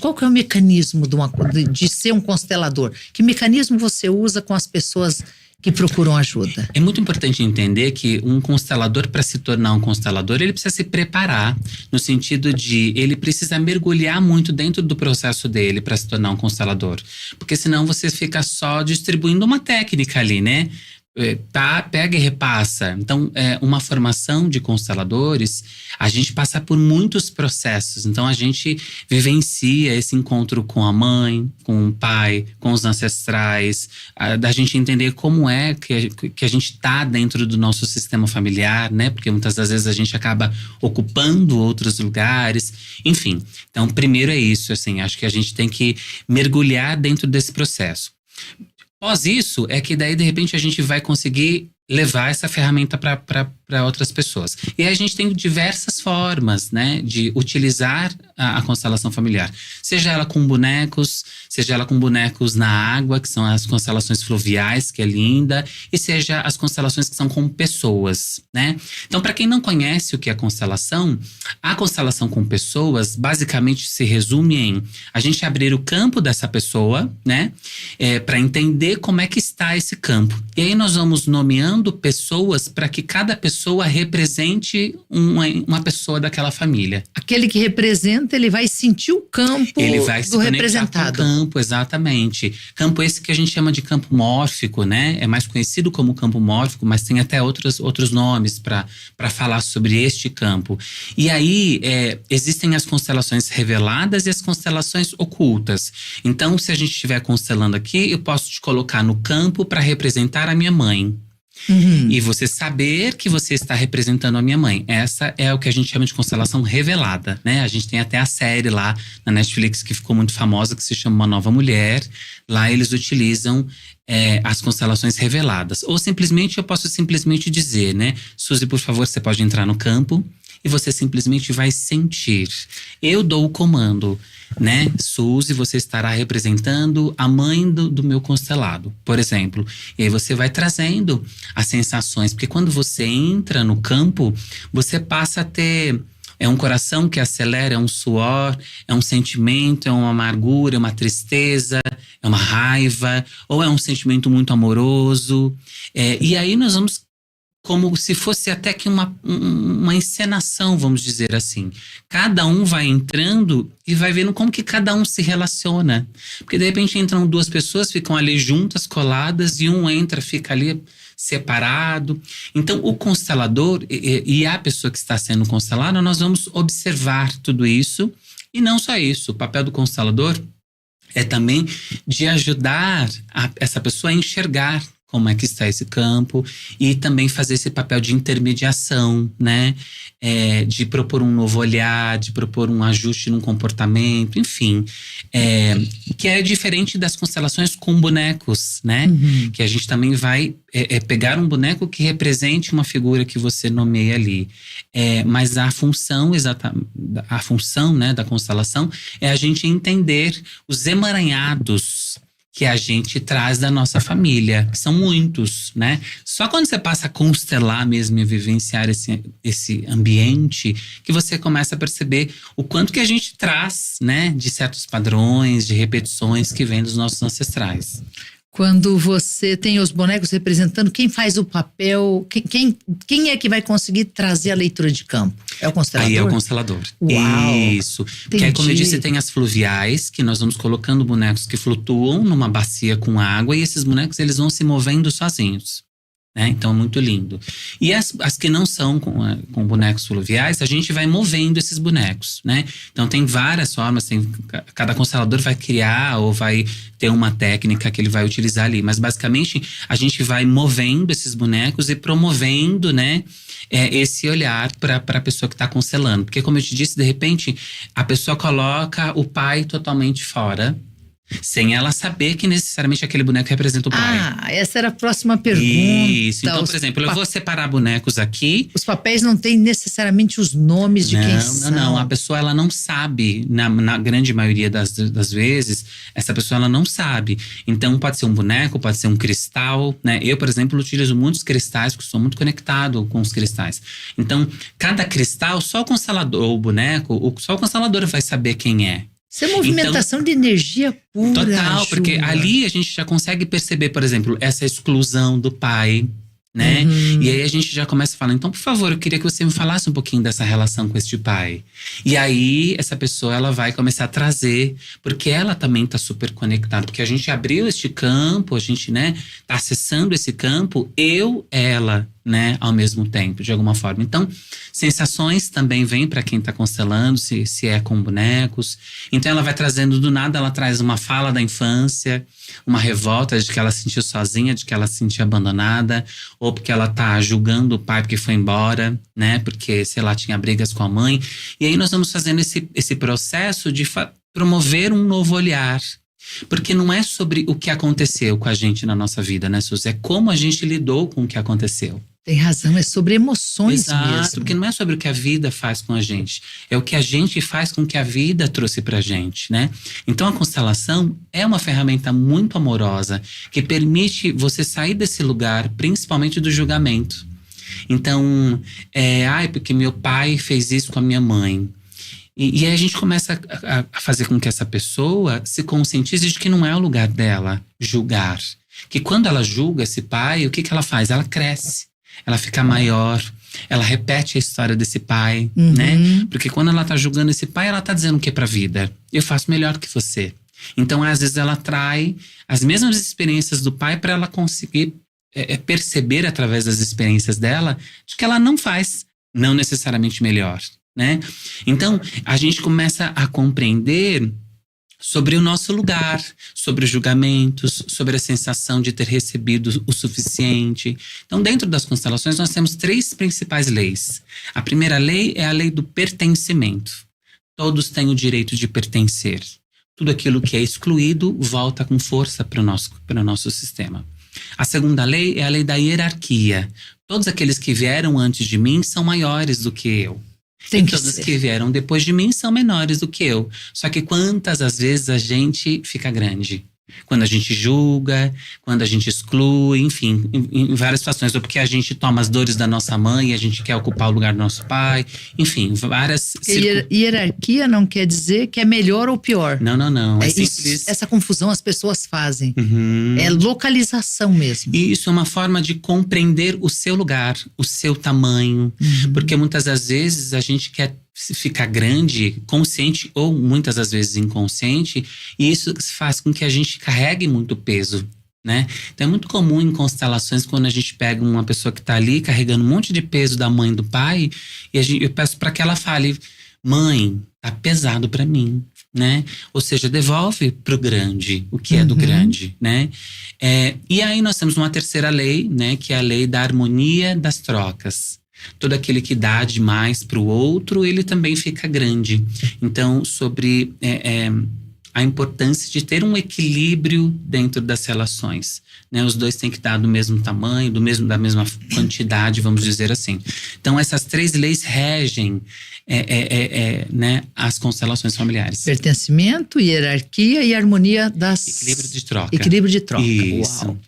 qual que é o mecanismo de ser um constelador? Que mecanismo você usa com as pessoas que procuram ajuda? É muito importante entender que um constelador, para se tornar um constelador, ele precisa se preparar, no sentido de ele precisa mergulhar muito dentro do processo dele para se tornar um constelador. Porque senão você fica só distribuindo uma técnica ali, né? Tá, pega e repassa. Então, uma formação de consteladores, a gente passa por muitos processos. Então, a gente vivencia esse encontro com a mãe, com o pai, com os ancestrais, da gente entender como é que a gente tá dentro do nosso sistema familiar, né? Porque muitas das vezes a gente acaba ocupando outros lugares. Enfim, então, primeiro é isso, assim, acho que a gente tem que mergulhar dentro desse processo. Após isso, é que daí, de repente, a gente vai conseguir levar essa ferramenta para outras pessoas. E aí a gente tem diversas formas, né, de utilizar a constelação familiar. Seja ela com bonecos, seja ela com bonecos na água, que são as constelações fluviais, que é linda, e seja as constelações que são com pessoas, né? Então, para quem não conhece o que é a constelação com pessoas basicamente se resume em a gente abrir o campo dessa pessoa, né, para entender como é que está esse campo. E aí nós vamos nomeando pessoas para que cada pessoa represente uma pessoa daquela família. Aquele que representa, ele vai sentir o campo ele vai se do representado. Com o campo, exatamente. Campo esse que a gente chama de campo mórfico, né? É mais conhecido como campo mórfico, mas tem até outros nomes para falar sobre este campo. E aí, existem as constelações reveladas e as constelações ocultas. Então, se a gente estiver constelando aqui, eu posso te colocar no campo para representar a minha mãe. Uhum. E você saber que você está representando a minha mãe. Essa é o que a gente chama de constelação revelada, né? A gente tem até a série lá na Netflix que ficou muito famosa, que se chama Uma Nova Mulher. Lá eles utilizam as constelações reveladas. Ou simplesmente, eu posso simplesmente dizer, né? Suzy, por favor, você pode entrar no campo e você simplesmente vai sentir. Eu dou o comando, né? Suzy, você estará representando a mãe do meu constelado, por exemplo. E aí você vai trazendo as sensações, porque quando você entra no campo, você passa a ter um coração que acelera, é um suor, é um sentimento, é uma amargura, é uma tristeza, é uma raiva, ou é um sentimento muito amoroso. E aí nós vamos como se fosse até que uma encenação, vamos dizer assim. Cada um vai entrando e vai vendo como que cada um se relaciona. Porque de repente entram duas pessoas, ficam ali juntas, coladas, e um entra, fica ali separado. Então o constelador e a pessoa que está sendo constelada, nós vamos observar tudo isso. E não só isso, o papel do constelador é também de ajudar essa pessoa a enxergar como é que está esse campo e também fazer esse papel de intermediação, né? De propor um novo olhar, de propor um ajuste no comportamento, enfim. Que é diferente das constelações com bonecos, né? Uhum. Que a gente também vai pegar um boneco que represente uma figura que você nomeia ali. Mas a função, né, da constelação é a gente entender os emaranhados que a gente traz da nossa família, que são muitos, né? Só quando você passa a constelar mesmo e vivenciar esse ambiente, que você começa a perceber o quanto que a gente traz, né? De certos padrões, de repetições que vêm dos nossos ancestrais. Quando você tem os bonecos representando, quem faz o papel, quem é que vai conseguir trazer a leitura de campo? É o constelador? Aí é o constelador. Uau, isso. Porque aí, como eu disse, tem as fluviais, que nós vamos colocando bonecos que flutuam numa bacia com água, e esses bonecos eles vão se movendo sozinhos. Né? Então é muito lindo. E as que não são com bonecos fluviais, a gente vai movendo esses bonecos, né? Então tem várias formas, cada constelador vai criar ou vai ter uma técnica que ele vai utilizar ali, mas basicamente a gente vai movendo esses bonecos e promovendo, né, esse olhar para a pessoa que está constelando. Porque, como eu te disse, de repente a pessoa coloca o pai totalmente fora, sem ela saber que necessariamente aquele boneco representa o pai. Essa era a próxima pergunta. Isso. Então, por exemplo, eu vou separar bonecos aqui. Os papéis não têm necessariamente os nomes de quem são. Não. A pessoa, ela não sabe. Na grande maioria das vezes, essa pessoa, ela não sabe. Então, pode ser um boneco, pode ser um cristal, né? Eu, por exemplo, utilizo muitos cristais, porque sou muito conectado com os cristais. Então, cada cristal, só o constelador, ou o boneco, só o constelador vai saber quem é. Isso é movimentação de energia pura. Total, porque Ju. ali a gente já consegue perceber, por exemplo, essa exclusão do pai, né? E aí a gente já começa a falar, então, por favor, eu queria que você me falasse um pouquinho dessa relação com este pai. E aí, essa pessoa, ela vai começar a trazer, porque ela também tá super conectada, porque a gente abriu este campo, a gente, né, tá acessando esse campo, ela, né, ao mesmo tempo, de alguma forma. Então, sensações também vêm para quem tá constelando, se é com bonecos. Então, ela vai trazendo do nada, ela traz uma fala da infância, uma revolta de que ela se sentiu sozinha, de que ela se sentiu abandonada, ou porque ela tá julgando o pai porque foi embora, né, porque, sei lá, tinha brigas com a mãe. E aí nós vamos fazendo esse processo de promover um novo olhar. Porque não é sobre o que aconteceu com a gente na nossa vida, né, Suzy? É como a gente lidou com o que aconteceu. Tem razão, é sobre emoções Exato, mesmo. porque não é sobre o que a vida faz com a gente. É o que a gente faz com o que a vida trouxe pra gente, né? Então a constelação é uma ferramenta muito amorosa que permite você sair desse lugar, principalmente do julgamento. Então, porque meu pai fez isso com a minha mãe. E aí a gente começa a fazer com que essa pessoa se conscientize de que não é o lugar dela julgar. Que quando ela julga esse pai, o que ela faz? Ela cresce. Ela fica maior, ela repete a história desse pai, né? Porque quando ela tá julgando esse pai, ela tá dizendo o que pra vida? Eu faço melhor que você. Então, às vezes, ela trai as mesmas experiências do pai para ela conseguir perceber através das experiências dela de que ela não faz, não necessariamente melhor, né? Então, a gente começa a compreender sobre o nosso lugar, sobre os julgamentos, sobre a sensação de ter recebido o suficiente. Então, dentro das constelações, nós temos 3 principais leis. A primeira lei é a lei do pertencimento. Todos têm o direito de pertencer. Tudo aquilo que é excluído volta com força para o nosso sistema. A segunda lei é a lei da hierarquia. Todos aqueles que vieram antes de mim são maiores do que eu. E todos que vieram depois de mim são menores do que eu. Só que quantas às vezes a gente fica grande? Quando a gente julga, quando a gente exclui, enfim, em várias situações. Ou porque a gente toma as dores da nossa mãe e a gente quer ocupar o lugar do nosso pai. Enfim, várias… Hierarquia não quer dizer que é melhor ou pior. Não. É simples. Essa confusão as pessoas fazem. É localização mesmo. E isso é uma forma de compreender o seu lugar, o seu tamanho. Porque muitas das vezes a gente quer ficar grande, consciente ou muitas das vezes inconsciente, e isso faz com que a gente carregue muito peso, né? Então é muito comum em constelações, quando a gente pega uma pessoa que tá ali carregando um monte de peso da mãe e do pai, e eu peço para que ela fale: mãe, tá pesado para mim, né? Ou seja, devolve pro grande o que é do grande, né? E aí nós temos uma terceira lei, né? Que é a lei da harmonia das trocas. Todo aquele que dá demais para o outro, ele também fica grande. Então, sobre a importância de ter um equilíbrio dentro das relações, né? Os dois têm que dar do mesmo tamanho, da mesma quantidade, vamos dizer assim. Então, essas 3 leis regem né, as constelações familiares. Pertencimento, hierarquia e harmonia das… Equilíbrio de troca. Equilíbrio de troca. Isso. Uau.